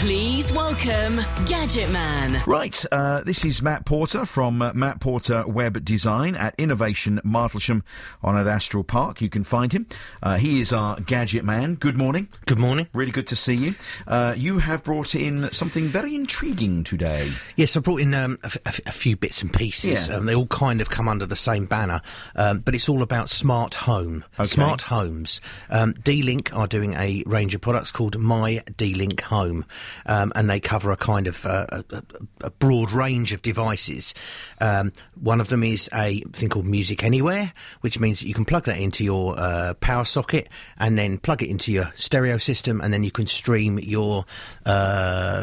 Please welcome Gadget Man. Right, this is Matt Porter from Matt Porter Web Design at Innovation Martlesham on at Astral Park. You can find him. He is our Gadget Man. Good morning. Good morning. Really good to see you. You have brought in something very intriguing today. Yes, I brought in a few bits and pieces. Yeah. They all kind of come under the same banner, but it's all about smart home. Okay. Smart homes. D-Link are doing a range of products called My D-Link Home, and they cover a kind of a broad range of devices. One of them is a thing called Music Anywhere, which means that you can plug that into your power socket and then plug it into your stereo system, and then you can stream your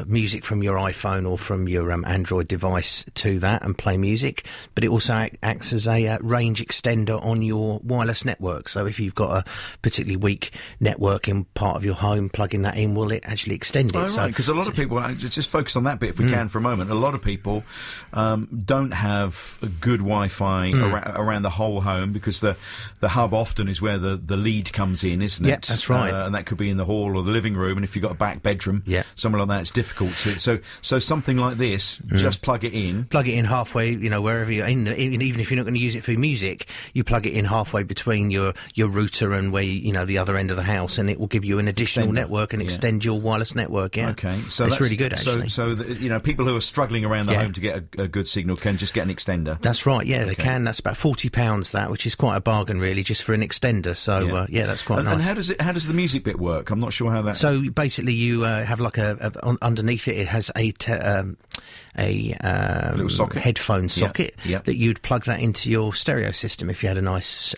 music from your iPhone or from your Android device to that and play music. But it also acts as a range extender on your wireless network. So if you've got a particularly weak network in part of your home, plugging that in will it actually extend it. Oh, right, because a lot of people, just focus on that bit if we can for a moment, a lot of people don't have a good Wi-Fi around the whole home, because the hub often is where the lead comes in, isn't it? Yeah, that's right. And that could be in the hall or the living room, and if you've got a back bedroom, somewhere like that, it's difficult to... So something like this, just plug it in. Plug it in halfway, wherever you're in, even if you're not going to use it for music, you plug it in halfway between your router and where, the other end of the house, and it will give you an additional network and extend your wireless network, Okay, so it's really good, actually. So people who are struggling around the home to get a good signal can just get an extender. That's right, they can. That's about £40, that, which is quite a bargain, really, just for an extender. So, that's quite nice. And how does the music bit work? I'm not sure how that... So, basically, you have like underneath it has a little socket. Headphone socket that you'd plug that into your stereo system if you had a nice,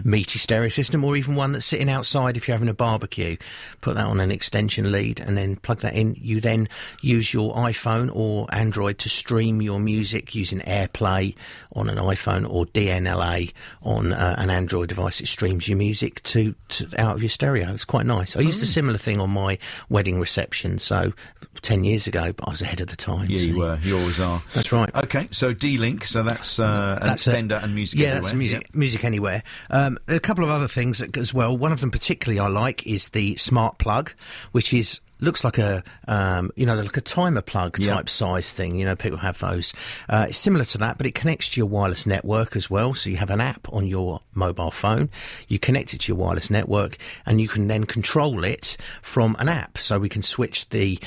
meaty stereo system, or even one that's sitting outside if you're having a barbecue. Put that on an extension lead and then plug that in. You then use your iPhone or Android to stream your music using AirPlay on an iPhone or DNLA on an Android device. It streams your music to out of your stereo. It's quite nice. I used a similar thing on my wedding reception, so 10 years ago, but I was ahead of the time. Yeah, you were. You always are. That's right. Okay, so D-Link, so that's an extender and Music Anywhere. That's Music Anywhere. A couple of other things as well. One of them particularly I like is the Smart Plug, which looks like a like a timer plug type size thing. People have those. It's similar to that, but it connects to your wireless network as well. So you have an app on your mobile phone, you connect it to your wireless network, and you can then control it from an app. So we can switch the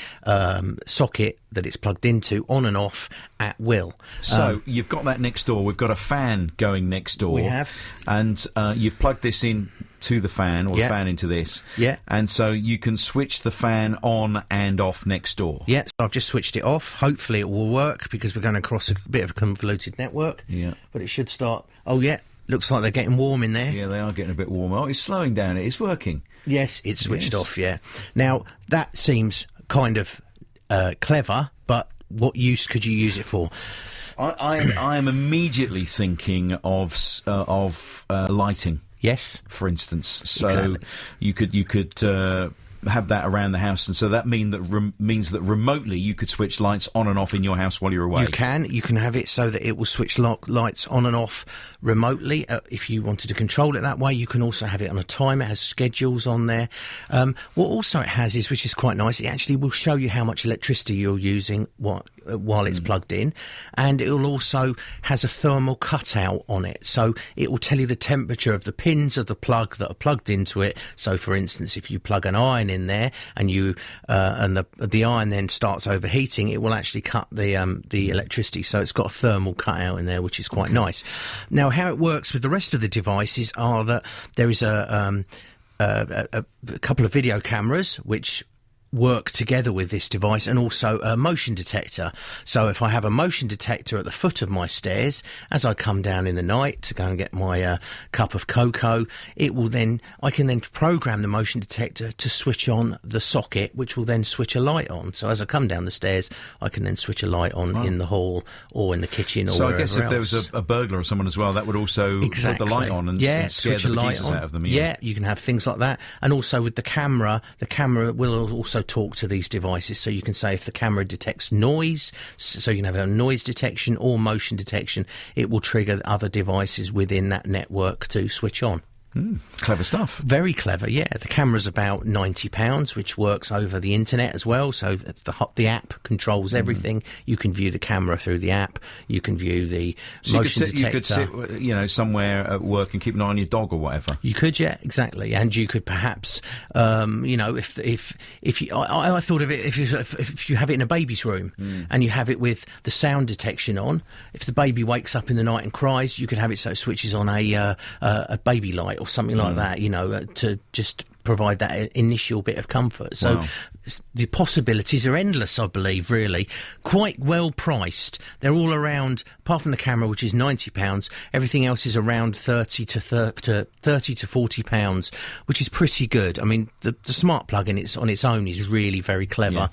socket that it's plugged into on and off at will. So you've got that next door. We've got a fan going next door. We have. And you've plugged this in to the fan, or the fan into this. Yeah. And so you can switch the fan on and off next door. Yeah, so I've just switched it off. Hopefully it will work, because we're going across a bit of a convoluted network. Yeah. But it should start... Oh, yeah. Looks like they're getting warm in there. Yeah, they are getting a bit warmer. Oh, it's slowing down. It is working. Yes, it's switched off, yeah. Now, that seems kind of clever, but what use could you use it for? I am immediately thinking of lighting. Yes, for instance. So you could have that around the house, and so that means that remotely you could switch lights on and off in your house while you're away. You can have it so that it will switch lights on and off remotely. If you wanted to control it that way, you can also have it on a timer. It has schedules on there. What also it has is, which is quite nice, it actually will show you how much electricity you're using while it's plugged in, and it will also has a thermal cutout on it, so it will tell you the temperature of the pins of the plug that are plugged into it. So for instance, if you plug an iron in there and the iron then starts overheating, it will actually cut the electricity. So it's got a thermal cutout in there, which is quite nice. Now, how it works with the rest of the devices are that there is a couple of video cameras which work together with this device, and also a motion detector. So if I have a motion detector at the foot of my stairs, as I come down in the night to go and get my cup of cocoa, I can then program the motion detector to switch on the socket, which will then switch a light on. So as I come down the stairs, I can then switch a light on in the hall or in the kitchen or wherever else. So I guess if there was a burglar or someone as well, that would also put the light on and scare the bejesus out of them. Yeah, you can have things like that. And also with the camera will also talk to these devices, so you can say if the camera detects noise, so you can have a noise detection or motion detection, it will trigger other devices within that network to switch on. Clever stuff. Very clever, yeah. The camera's about £90, which works over the internet as well. So the app controls everything. You can view the camera through the app. You can view the motion detector. You could sit, somewhere at work and keep an eye on your dog or whatever. You could, yeah, exactly. And you could perhaps, if you, I thought of it if you have it in a baby's room and you have it with the sound detection on. If the baby wakes up in the night and cries, you could have it so it switches on a baby light or something like that, to just provide that initial bit of comfort. So wow. The possibilities are endless, I believe, really. Quite well priced. They're all around, apart from the camera, which is £90, everything else is around £30 to £40, which is pretty good. I mean, the smart plug on its own is really very clever,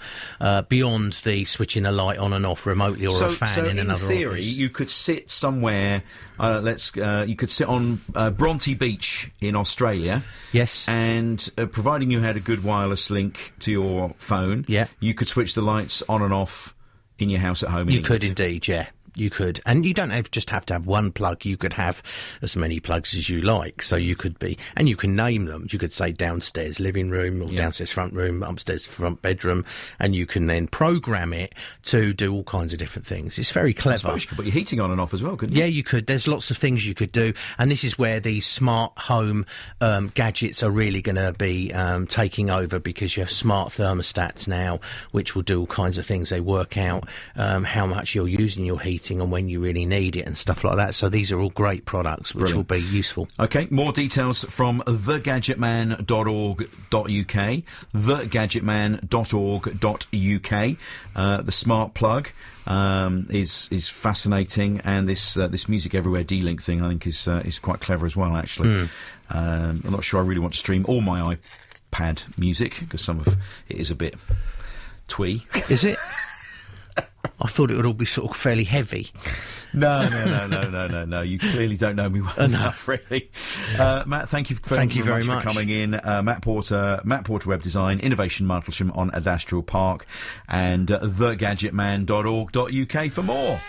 beyond the switching a light on and off remotely or a fan in another theory, office. you could sit somewhere, you could sit on Bronte Beach in Australia. Yes. And providing you had a good wireless link to your phone, you could switch the lights on and off in your house at home. You could indeed, yeah. You could. And you don't just have to have one plug. You could have as many plugs as you like. So you could be... And you can name them. You could say downstairs living room or downstairs front room, upstairs front bedroom. And you can then program it to do all kinds of different things. It's very clever. I suppose you could put your heating on and off as well, couldn't you? Yeah, you could. There's lots of things you could do. And this is where these smart home gadgets are really going to be taking over, because you have smart thermostats now, which will do all kinds of things. They work out how much you're using your heating and when you really need it and stuff like that. So these are all great products which will be useful. Okay, more details from thegadgetman.org.uk, thegadgetman.org.uk. The smart plug is fascinating, and this Music Everywhere D-Link thing I think is quite clever as well, actually. I'm not sure I really want to stream all my iPad music, because some of it is a bit twee. Is it? I thought it would all be sort of fairly heavy. No. You clearly don't know me well enough, really. Matt, thank you very much for coming in. Matt Porter Web Design, Innovation Martlesham on Adastral Park, and thegadgetman.org.uk for more.